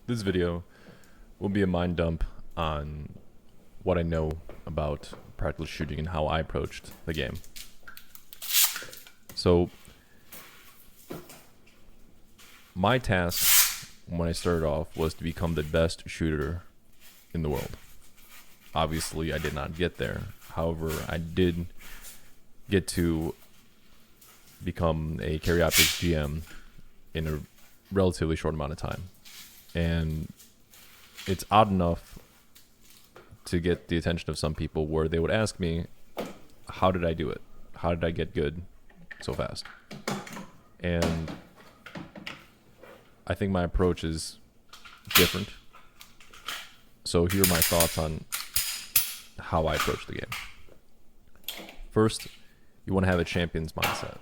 This video will be a mind dump on what I know about practical shooting and how I approached the game. So, my task when I started off was to become the best shooter in the world. Obviously, I did not get there. However, I did get to become a carry optics GM in a relatively short amount of time. And it's odd enough to get the attention of some people where they would ask me, how did I do it? How did I get good so fast? And I think my approach is different. So here are my thoughts on how I approach the game. First, you want to have a champion's mindset.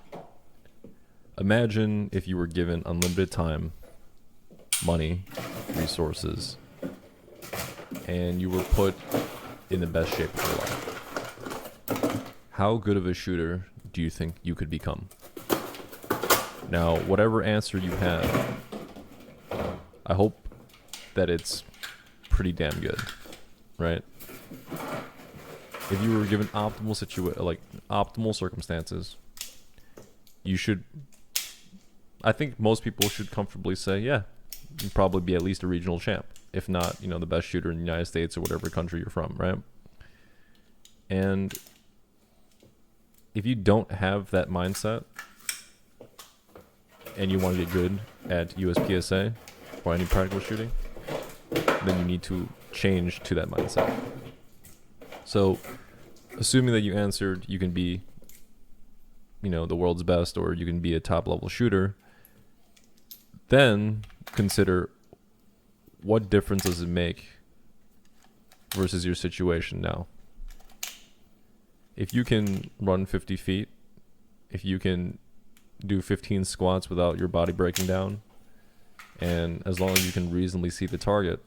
Imagine if you were given unlimited time, money, resources, and you were put in the best shape of your life. How good of a shooter do you think you could become? Now, whatever answer you have, I hope that it's pretty damn good, right? If you were given optimal circumstances, you should, I think most people should comfortably say, yeah, you'd probably be at least a regional champ, if not, the best shooter in the United States or whatever country you're from, right? And if you don't have that mindset and you want to get good at USPSA or any practical shooting, then you need to change to that mindset. So, assuming that you answered you can be, the world's best or you can be a top level shooter, then consider what difference does it make versus your situation now. If you can run 50 feet, if you can do 15 squats without your body breaking down, and as long as you can reasonably see the target,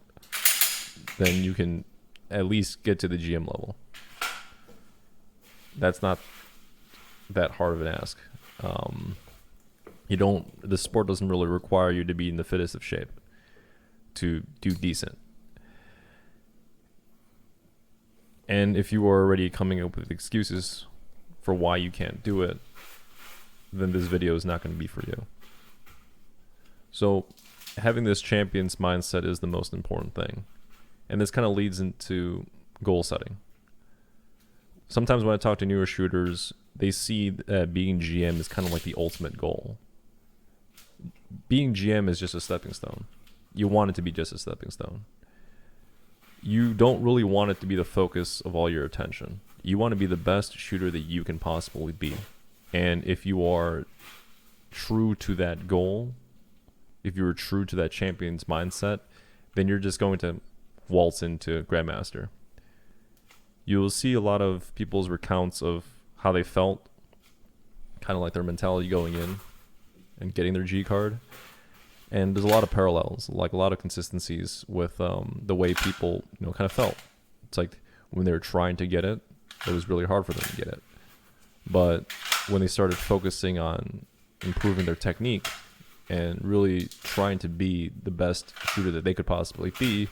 then you can at least get to the GM level. That's not that hard of an ask. The sport doesn't really require you to be in the fittest of shape to do decent. And if you are already coming up with excuses for why you can't do it, then this video is not going to be for you. So having this champion's mindset is the most important thing. And this kind of leads into goal setting. Sometimes when I talk to newer shooters, they see being GM is kind of like the ultimate goal. Being GM is just a stepping stone. You want it to be just a stepping stone. You don't really want it to be the focus of all your attention. You want to be the best shooter that you can possibly be. And if you are true to that goal, if you're true to that champion's mindset, then you're just going to waltz into Grandmaster. You'll see a lot of people's recounts of how they felt, kind of like their mentality going in and getting their G card. And there's a lot of parallels, like a lot of consistencies with the way people, kind of felt. It's like when they were trying to get it, it was really hard for them to get it. But when they started focusing on improving their technique and really trying to be the best shooter that they could possibly be,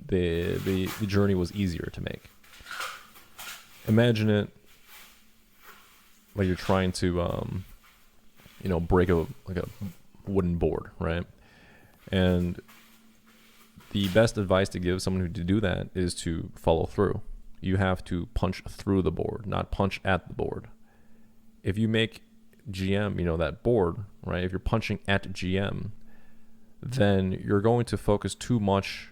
the journey was easier to make. Imagine it like you're trying to, break a wooden board, right? And the best advice to give someone who to do that is to follow through. You have to punch through the board, not punch at the board. If you make GM, that board, right? If you're punching at GM, then you're going to focus too much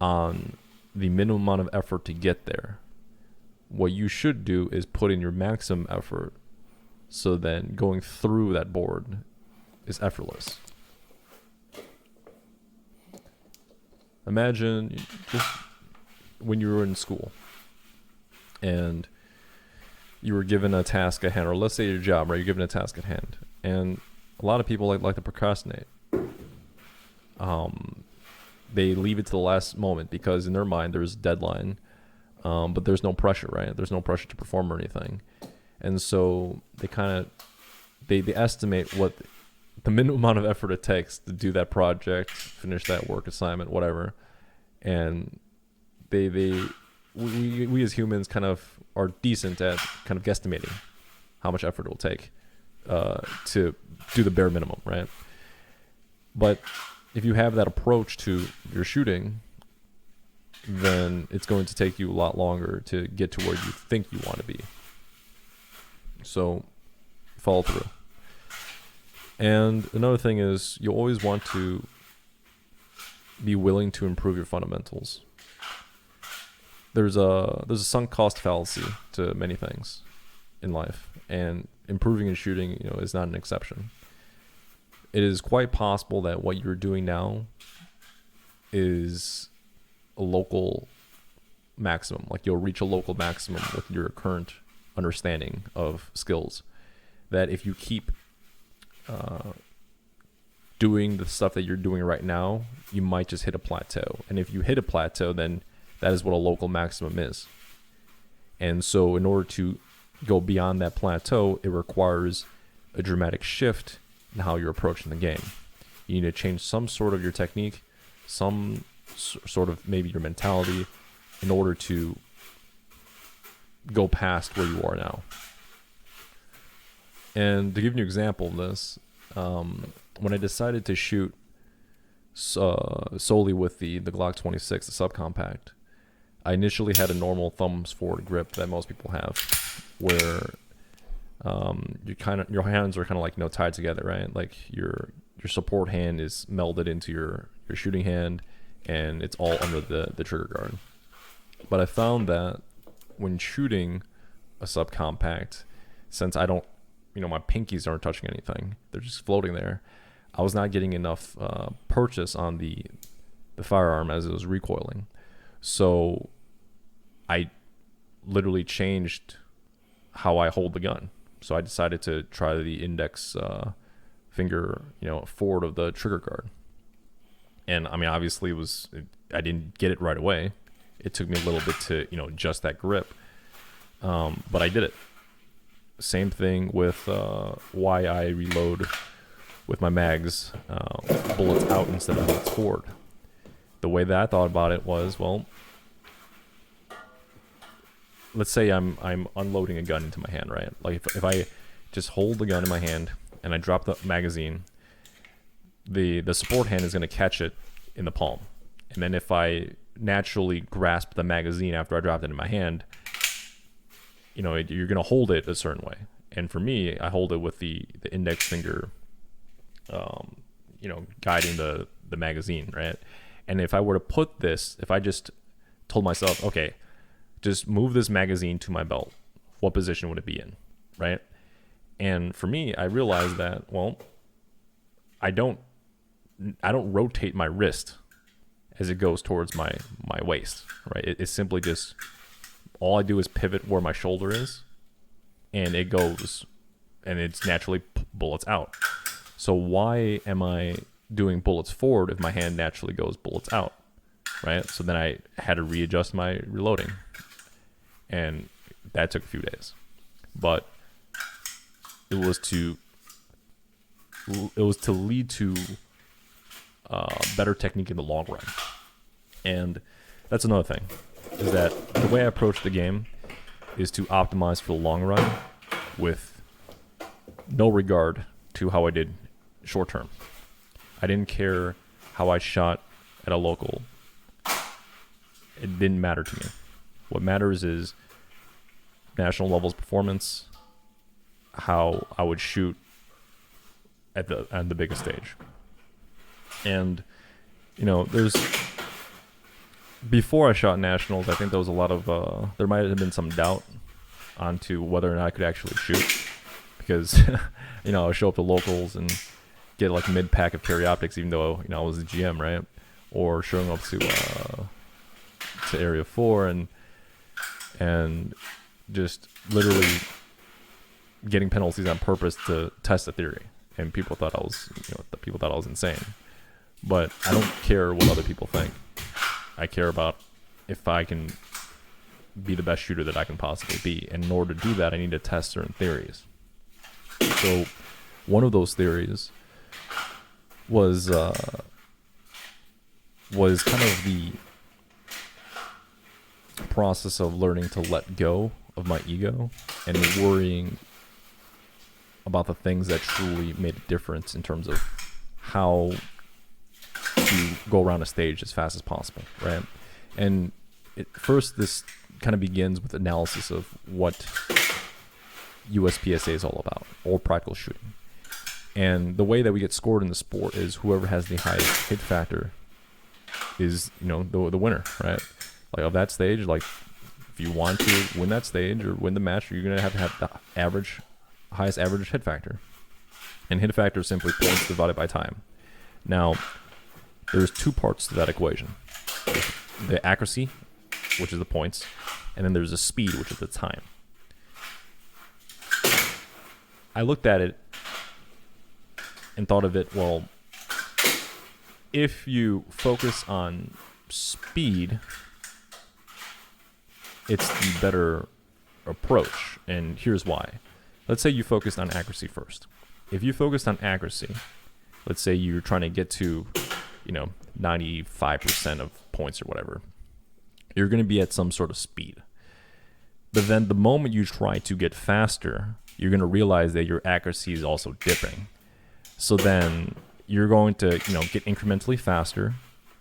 on the minimum amount of effort to get there. What you should do is put in your maximum effort, so then going through that board is effortless. Imagine just when you were in school and you were given a task at hand, or let's say your job, right? You're given a task at hand, and a lot of people like to procrastinate. They leave it to the last moment because in their mind there's a deadline, but there's no pressure, right? There's no pressure to perform or anything, and so they estimate what the minimum amount of effort it takes to do that project, finish that work assignment, whatever. And we as humans kind of are decent at kind of guesstimating how much effort it will take to do the bare minimum, right? But if you have that approach to your shooting, then it's going to take you a lot longer to get to where you think you want to be. So follow through. And another thing is you always want to be willing to improve your fundamentals. There's a sunk cost fallacy to many things in life, and improving in shooting, is not an exception. It is quite possible that what you're doing now is a local maximum. Like you'll reach a local maximum with your current understanding of skills. That if you keep doing the stuff that you're doing right now, you might just hit a plateau. And if you hit a plateau, then that is what a local maximum is. And so in order to go beyond that plateau, it requires a dramatic shift in how you're approaching the game. You need to change some sort of your technique, some sort of maybe your mentality, in order to go past where you are now. And to give you an example of this, when I decided to shoot solely with the Glock 26, the subcompact, I initially had a normal thumbs forward grip that most people have, where your hands are kind of like tied together, right? Like your support hand is melded into your shooting hand, and it's all under the trigger guard. But I found that when shooting a subcompact, since I don't, my pinkies aren't touching anything, they're just floating there, I was not getting enough purchase on the firearm as it was recoiling. So I literally changed how I hold the gun. So I decided to try the index finger, forward of the trigger guard. And I mean, obviously I didn't get it right away. It took me a little bit to, adjust that grip. But I did it. Same thing with why I reload with my mags, bullets out instead of bullets forward. The way that I thought about it was, well, let's say I'm unloading a gun into my hand, right? Like if I just hold the gun in my hand and I drop the magazine, the support hand is going to catch it in the palm. And then if I naturally grasp the magazine after I dropped it in my hand, you're going to hold it a certain way. And for me, I hold it with the index finger, guiding the magazine, right? And if I were to put this, if I just told myself, okay, just move this magazine to my belt, what position would it be in, right? And for me, I realized that, well, I don't rotate my wrist as it goes towards my waist, right? It's simply just, all I do is pivot where my shoulder is, and it goes, and it's naturally bullets out. So why am I doing bullets forward if my hand naturally goes bullets out, right? So then I had to readjust my reloading, and that took a few days. But it was to lead to better technique in the long run. And that's another thing, is that the way I approach the game is to optimize for the long run with no regard to how I did short term. I didn't care how I shot at a local. It didn't matter to me. What matters is national levels performance, how I would shoot at the biggest stage. And there's, before I shot nationals, I think there was a lot of there might have been some doubt onto whether or not I could actually shoot, because I would show up to locals and get like mid-pack of carry optics, even though I was the GM, right? Or showing up to Area 4 and just literally getting penalties on purpose to test the theory, and people thought I was insane. But I don't care what other people think. I care about if I can be the best shooter that I can possibly be. And in order to do that, I need to test certain theories. So one of those theories was kind of the process of learning to let go of my ego and worrying about the things that truly made a difference in terms of how to go around a stage as fast as possible, right? And first, this kind of begins with analysis of what USPSA is all about, or practical shooting. And the way that we get scored in the sport is whoever has the highest hit factor is, the winner, right? Like of that stage, like if you want to win that stage or win the match, you're gonna have the highest average hit factor. And hit factor is simply points divided by time. Now, there's two parts to that equation: the accuracy, which is the points, and then there's the speed, which is the time. I looked at it and thought of it, well, if you focus on speed, it's the better approach. And here's why. Let's say you focused on accuracy first. If you focused on accuracy, let's say you're trying to get to, 95% of points or whatever, you're going to be at some sort of speed. But then the moment you try to get faster, you're going to realize that your accuracy is also dipping. So then you're going to, get incrementally faster.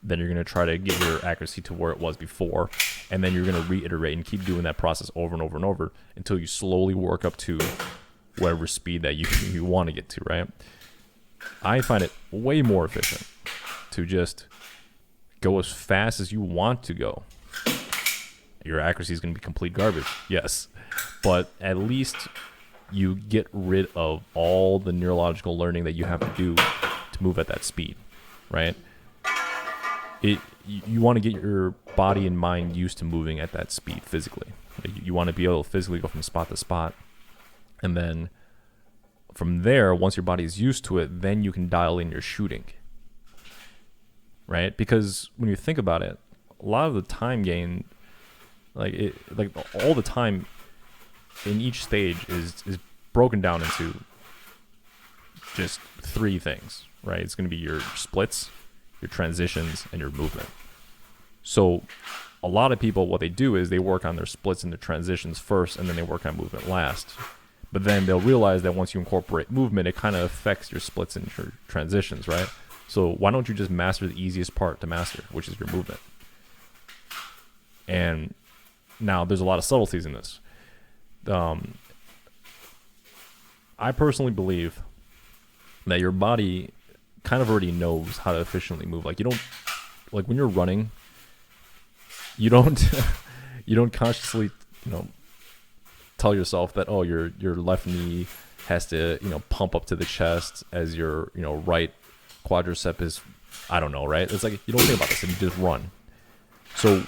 Then you're going to try to get your accuracy to where it was before. And then you're going to reiterate and keep doing that process over and over and over until you slowly work up to whatever speed that you want to get to, right? I find it way more efficient to just go as fast as you want to go. Your accuracy is going to be complete garbage, yes. But at least you get rid of all the neurological learning that you have to do to move at that speed, right? You want to get your body and mind used to moving at that speed physically. You want to be able to physically go from spot to spot. And then from there, once your body is used to it, then you can dial in your shooting, right? Because when you think about it, a lot of the time gain, all the time in each stage is broken down into just three things, right? It's going to be your splits, your transitions, and your movement. So a lot of people, what they do is they work on their splits and their transitions first, and then they work on movement last. But then they'll realize that once you incorporate movement, it kind of affects your splits and your transitions, right? So why don't you just master the easiest part to master, which is your movement? And now there's a lot of subtleties in this. I personally believe that your body kind of already knows how to efficiently move. Like when you're running, you don't consciously, tell yourself that, oh, your left knee has to, pump up to the chest as your, right quadricep is, I don't know, right? It's like you don't think about this and you just run. So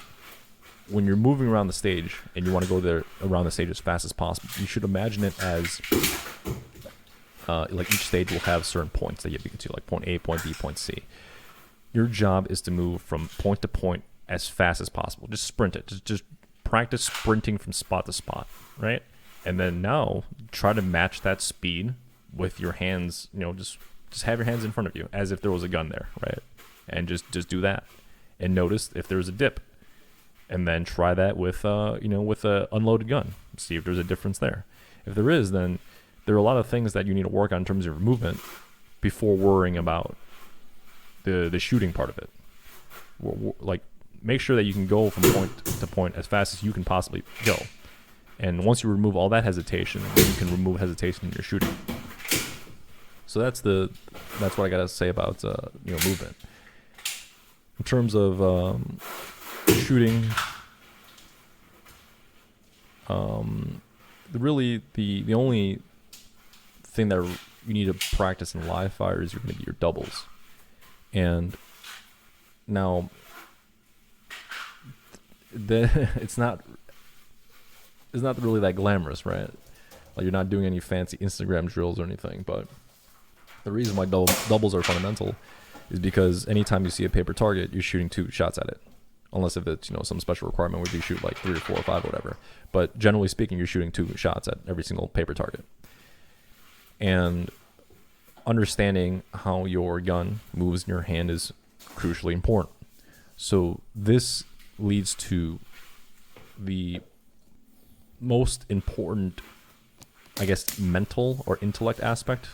when you're moving around the stage and you want to go around the stage as fast as possible, you should imagine it as like each stage will have certain points that you have to get to, like point A, point B, point C. Your job is to move from point to point as fast as possible. Just sprint it. Just practice sprinting from spot to spot, right? And then now try to match that speed with your hands. Just have your hands in front of you as if there was a gun there, right? And just do that. And notice if there's a dip. And then try that with with a unloaded gun. See if there's a difference there. If there is, then there are a lot of things that you need to work on in terms of your movement before worrying about the shooting part of it. Like, make sure that you can go from point to point as fast as you can possibly go. And once you remove all that hesitation, then you can remove hesitation in your shooting. So that's what I gotta say about movement. In terms of shooting, the only thing that you need to practice in live fire is going to be your doubles. And now it's not really that glamorous, right? Like, you're not doing any fancy Instagram drills or anything. But the reason why doubles are fundamental is because anytime you see a paper target, you're shooting 2 shots at it. Unless if it's some special requirement where you shoot like 3 or 4 or 5 or whatever. But generally speaking, you're shooting 2 shots at every single paper target. And understanding how your gun moves in your hand is crucially important. So this leads to the most important, I guess, mental or intellect aspect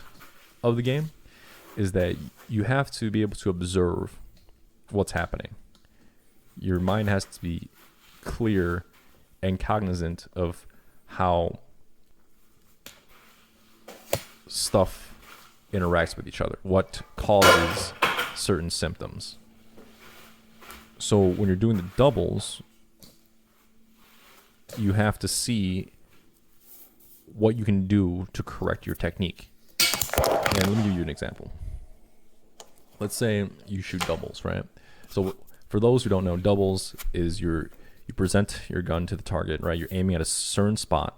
of the game, is that you have to be able to observe what's happening. Your mind has to be clear and cognizant of how stuff interacts with each other, what causes certain symptoms. So when you're doing the doubles, you have to see what you can do to correct your technique. And let me give you an example. Let's say you shoot doubles, right? So for those who don't know, doubles is you present your gun to the target, right? You're aiming at a certain spot.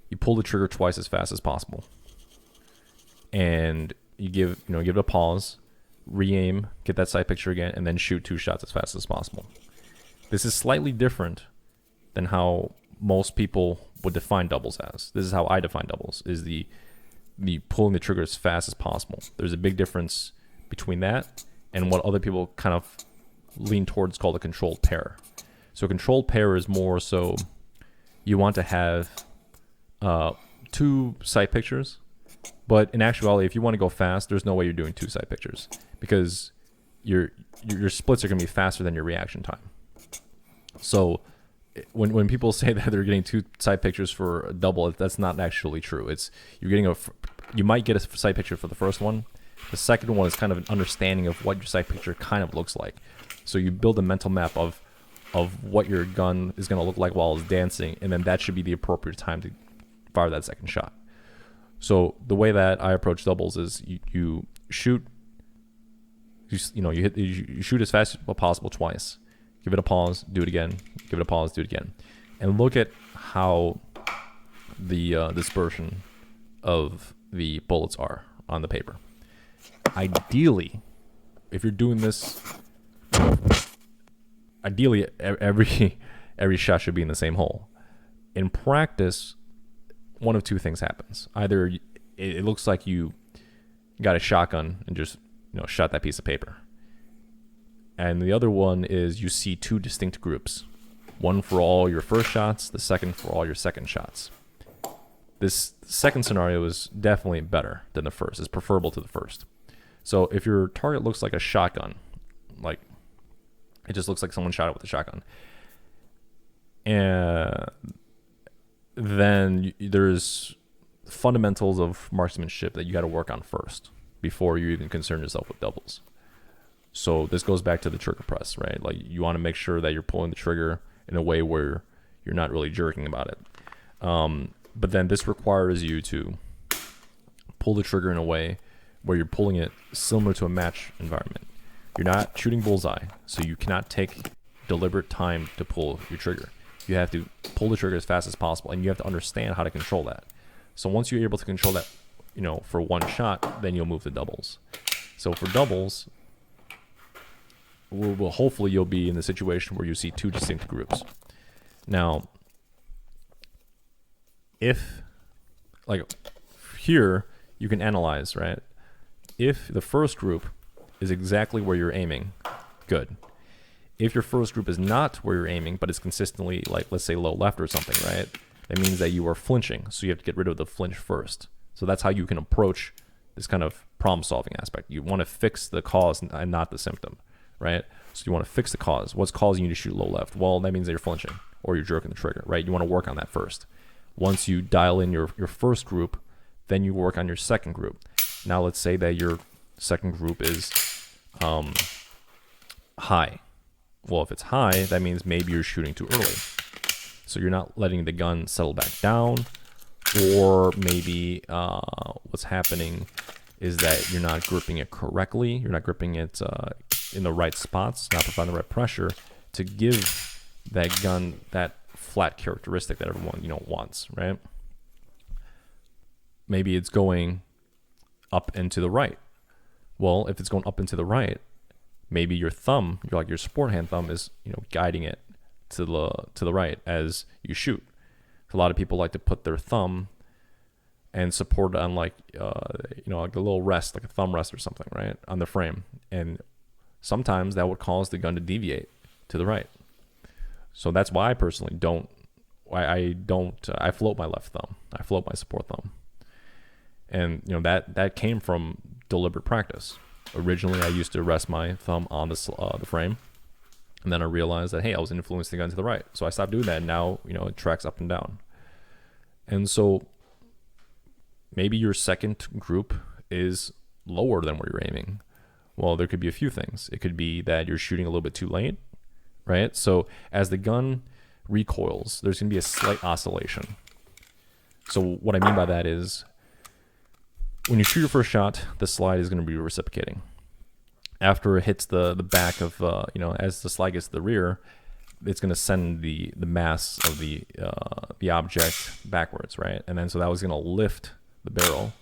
You pull the trigger twice as fast as possible. And you give it a pause, re-aim, get that sight picture again, and then shoot 2 shots as fast as possible. This is slightly different than how most people would define doubles as. This is how I define doubles, is the pulling the trigger as fast as possible. There's a big difference between that and what other people kind of lean towards called a controlled pair. So a controlled pair is more so you want to have 2 sight pictures, but in actuality, if you want to go fast, there's no way you're doing 2 sight pictures, because your splits are going to be faster than your reaction time. So when people say that they're getting 2 sight pictures for a double, that's not actually true. You might get a sight picture for the first one. The second one is kind of an understanding of what your sight picture kind of looks like. So you build a mental map of what your gun is going to look like while it's dancing, and then that should be the appropriate time to fire that second shot. So the way that I approach doubles is you shoot, you shoot as fast as possible twice. Give it a pause, do it again. Give it a pause, do it again. And look at how the dispersion of the bullets are on the paper. Ideally, if you're doing this, ideally every shot should be in the same hole. In practice, one of 2 things happens. Either it looks like you got a shotgun and just shot that piece of paper. And the other one is you see 2 distinct groups. One for all your first shots, the second for all your second shots. This second scenario is definitely better than the first. It's preferable to the first. So if your target looks like a shotgun, like it just looks like someone shot it with a shotgun, and then there's fundamentals of marksmanship that you got to work on first before you even concern yourself with doubles. So this goes back to the trigger press, right? Like you want to make sure that you're pulling the trigger in a way where you're not really jerking about it. But then this requires you to pull the trigger in a way where you're pulling it similar to a match environment. You're not shooting bullseye, so you cannot take deliberate time to pull your trigger. You have to pull the trigger as fast as possible, and you have to understand how to control that. So once you're able to control that, for one shot, then you'll move to doubles. So for doubles, hopefully you'll be in the situation where you see 2 distinct groups. Now, if, like here, you can analyze, right? If the first group is exactly where you're aiming, good. If your first group is not where you're aiming, but is consistently, like, let's say low left or something, right? That means that you are flinching, so you have to get rid of the flinch first. So that's how you can approach this kind of problem-solving aspect. You want to fix the cause and not the symptom, right? So you want to fix the cause. What's causing you to shoot low left? Well, that means that you're flinching or you're jerking the trigger, right? You want to work on that first. Once you dial in your first group, then you work on your second group. Now let's say that your second group is high. Well, if it's high, that means maybe you're shooting too early. So you're not letting the gun settle back down, or maybe what's happening is that you're not gripping it correctly. You're not gripping it in the right spots, not providing the right pressure to give that gun that flat characteristic that everyone wants, right? Maybe it's going up and to the right. Well, if it's going up and to the right, maybe your thumb, your sport hand thumb, is guiding it to the right as you shoot. A lot of people like to put their thumb and supported on like like a little rest, like a thumb rest or something, right, on the frame. And sometimes that would cause the gun to deviate to the right. So that's why I personally don't. I float my left thumb. I float my support thumb. And that came from deliberate practice. Originally, I used to rest my thumb on the frame, and then I realized that, hey, I was influencing the gun to the right. So I stopped doing that, and now it tracks up and down. And so maybe your second group is lower than where you're aiming. Well, there could be a few things. It could be that you're shooting a little bit too late, right? So as the gun recoils, there's going to be a slight oscillation. So what I mean by that is, when you shoot your first shot, the slide is going to be reciprocating. After it hits the back of, as the slide gets to the rear, it's going to send the mass of the object backwards, right? And then so that was going to lift the barrel,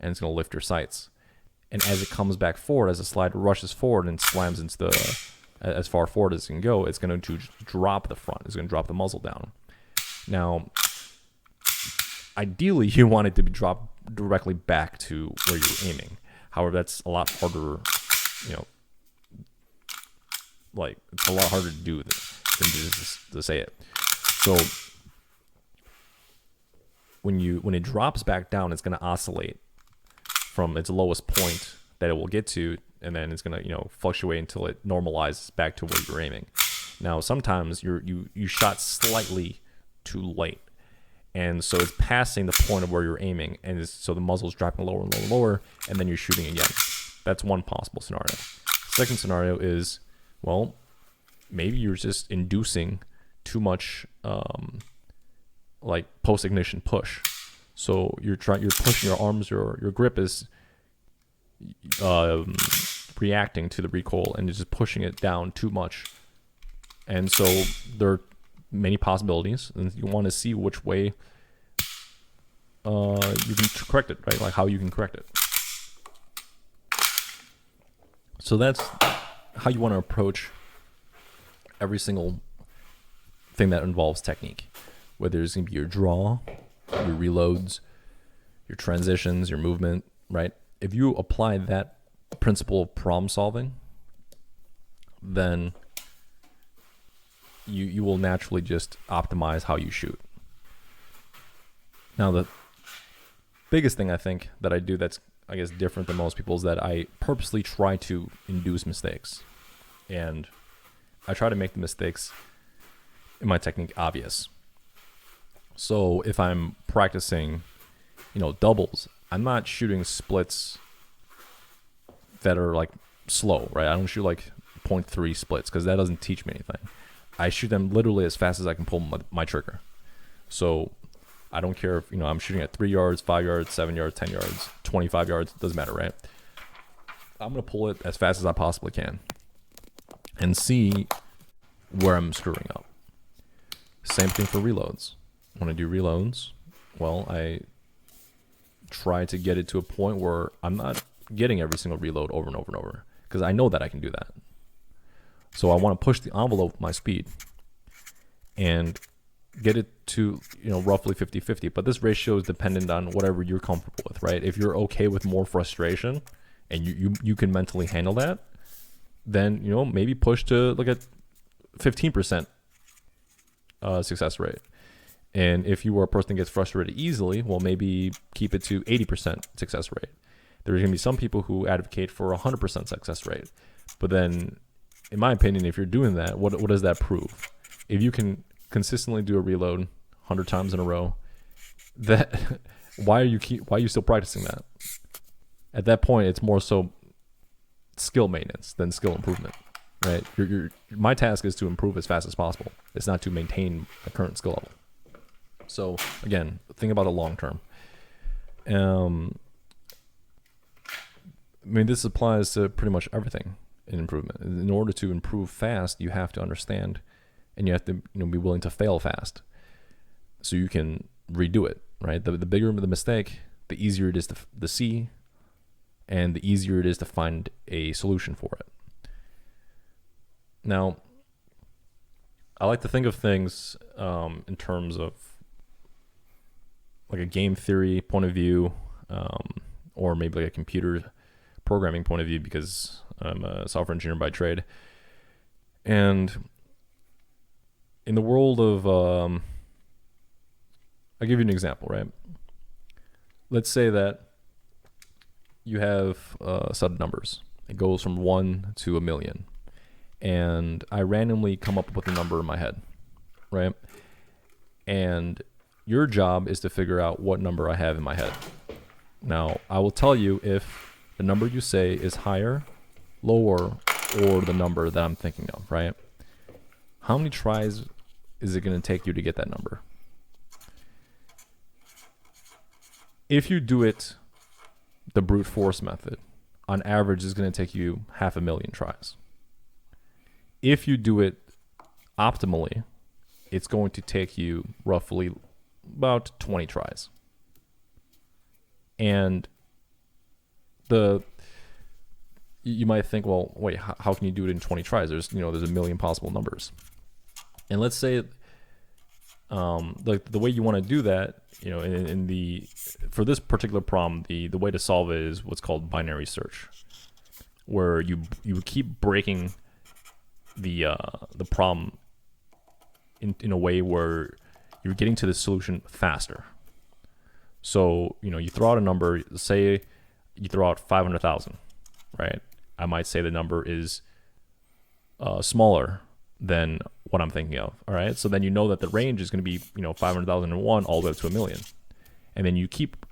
and it's going to lift your sights. And as it comes back forward, as the slide rushes forward and slams into as far forward as it can go, it's going to drop the front. It's going to drop the muzzle down. Now, ideally, you want it to be dropped directly back to where you're aiming. However, that's a lot harder, it's a lot harder to do than just to say it. So when it drops back down, it's going to oscillate from its lowest point that it will get to, and then it's going to fluctuate until it normalizes back to where you're aiming. Now, sometimes you shot slightly too late, and so it's passing the point of where you're aiming, and so the muzzle's dropping lower and lower and lower, and then you're shooting again. That's one possible scenario. Second scenario is, well, maybe you're just inducing too much post-ignition push. So you're pushing your arms, your grip is reacting to the recoil and just pushing it down too much. And so there are many possibilities, and you want to see which way you can correct it, right? Like how you can correct it. So that's how you want to approach every single thing that involves technique, whether it's going to be your draw, your reloads, your transitions, your movement, right? If you apply that principle of problem solving, then you will naturally just optimize how you shoot. Now, the biggest thing I think that I do that's, I guess, different than most people is that I purposely try to induce mistakes. And I try to make the mistakes in my technique obvious. So if I'm practicing, doubles, I'm not shooting splits that are like slow, right? I don't shoot like 0.3 splits because that doesn't teach me anything. I shoot them literally as fast as I can pull my trigger. So I don't care if, I'm shooting at 3 yards, 5 yards, 7 yards, 10 yards, 25 yards, doesn't matter, right? I'm going to pull it as fast as I possibly can and see where I'm screwing up. Same thing for reloads. When I do reloads, well, I try to get it to a point where I'm not getting every single reload over and over and over, because I know that I can do that. So I want to push the envelope with my speed and get it to, roughly 50-50. But this ratio is dependent on whatever you're comfortable with, right? If you're okay with more frustration and you can mentally handle that, then, maybe push to look at 15% success rate. And if you are a person that gets frustrated easily, well, maybe keep it to 80% success rate. There's going to be some people who advocate for 100% success rate. But then, in my opinion, if you're doing that, what does that prove? If you can consistently do a reload 100 times in a row, that why are you still practicing that? At that point, it's more so skill maintenance than skill improvement, right? My task is to improve as fast as possible. It's not to maintain a current skill level. So again, think about it long term. This applies to pretty much everything in improvement. In order to improve fast, you have to understand, and you have to be willing to fail fast, so you can redo it. Right? The bigger the mistake, the easier it is to see, and the easier it is to find a solution for it. Now, I like to think of things in terms of like a game theory point of view, or maybe like a computer programming point of view, because I'm a software engineer by trade. And in the world of, I'll give you an example, right? Let's say that you have a set of numbers. It goes from 1 to 1,000,000. And I randomly come up with a number in my head, right? And your job is to figure out what number I have in my head. Now, I will tell you if the number you say is higher, lower, or the number that I'm thinking of, right? How many tries is it going to take you to get that number? If you do it the brute force method, on average, it's going to take you 500,000 tries. If you do it optimally, it's going to take you roughly about 20 tries. And you might think, well, wait, how can you do it in 20 tries? There's a million possible numbers. And let's say, the way you want to do that, for this particular problem, the way to solve it is what's called binary search, where you keep breaking the problem in a way where you're getting to the solution faster. So, you throw out a number, say you throw out 500,000, right? I might say the number is smaller than what I'm thinking of, all right? So then you know that the range is going to be, 500,001 all the way up to 1,000,000. And then you keep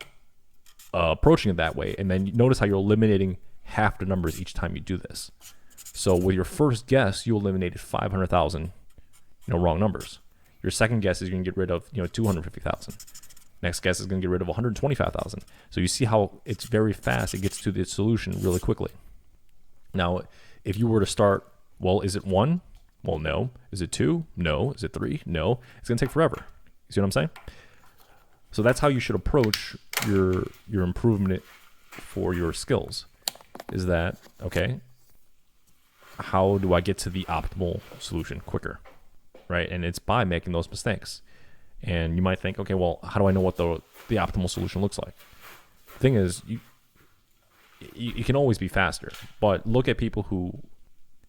approaching it that way, and then you notice how you're eliminating half the numbers each time you do this. So with your first guess, you eliminated 500,000, wrong numbers. Your second guess is you're going to get rid of, 250,000. Next guess is going to get rid of 125,000. So you see how it's very fast. It gets to the solution really quickly. Now, if you were to start, well, is it 1? Well, no. Is it 2? No. Is it 3? No. It's going to take forever. You see what I'm saying? So that's how you should approach your improvement for your skills. Is that, okay, how do I get to the optimal solution quicker, right? And it's by making those mistakes. And you might think, okay, well, how do I know what the optimal solution looks like? The thing is, you can always be faster, but look at people who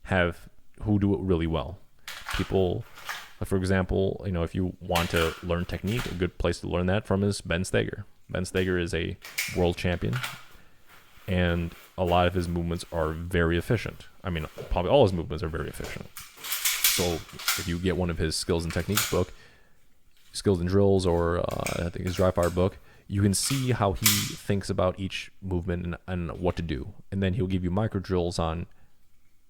do it really well. People, for example, if you want to learn technique, a good place to learn that from is Ben Stoeger. Ben Stoeger is a world champion, and a lot of his movements are very efficient. I mean, probably all his movements are very efficient. So if you get one of his skills and techniques book, Skills and Drills, or I think his DryFire book, you can see how he thinks about each movement and what to do. And then he'll give you micro drills on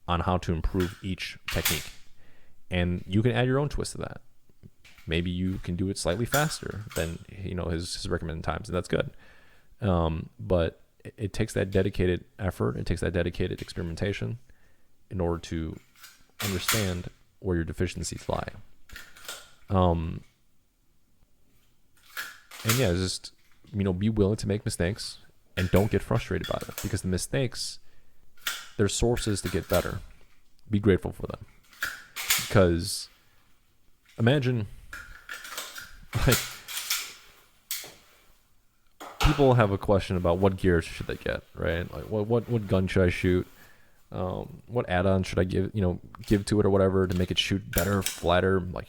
how to improve each technique. And you can add your own twist to that. Maybe you can do it slightly faster than his recommended times, and that's good. But it takes that dedicated effort, it takes that dedicated experimentation in order to understand where your deficiencies lie. And yeah, just, be willing to make mistakes and don't get frustrated by it, because the mistakes, they're sources to get better. Be grateful for them. Because imagine, like, people have a question about what gear should they get, right? Like, what gun should I shoot? What add-on should I give to it or whatever to make it shoot better, flatter? Like,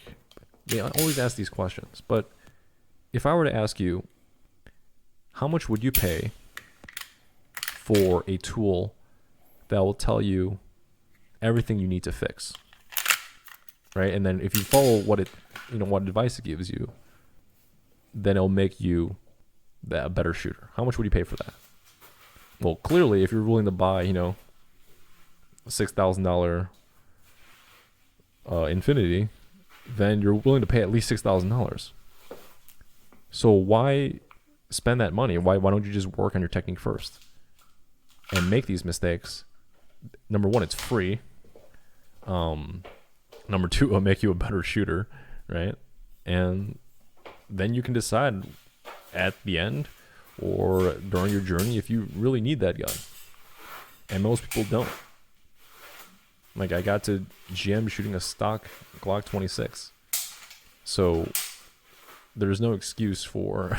I always ask these questions. But if I were to ask you, how much would you pay for a tool that will tell you everything you need to fix, right? And then if you follow what advice it gives you, then it'll make you a better shooter. How much would you pay for that? Well, clearly, if you're willing to buy, a $6,000 Infinity, then you're willing to pay at least $6,000. So why spend that money? Why don't you just work on your technique first and make these mistakes? Number one, it's free. Number two, it'll make you a better shooter, right? And then you can decide at the end or during your journey if you really need that gun. And most people don't. Like, I got to GM shooting a stock Glock 26. So there's no excuse for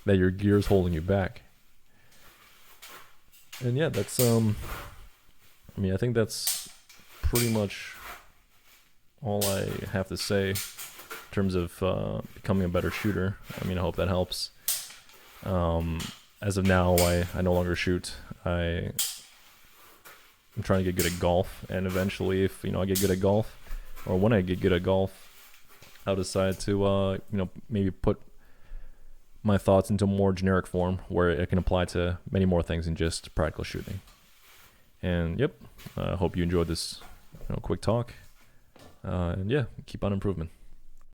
that your gear's holding you back. And yeah, that's I mean, I think that's pretty much all I have to say in terms of becoming a better shooter. I mean, I hope that helps. As of now, I no longer shoot. I'm trying to get good at golf, and eventually, if I get good at golf, or when I get good at golf, I'll decide to maybe put my thoughts into a more generic form where it can apply to many more things than just practical shooting. And yep, I hope you enjoyed this quick talk. And yeah, keep on improving.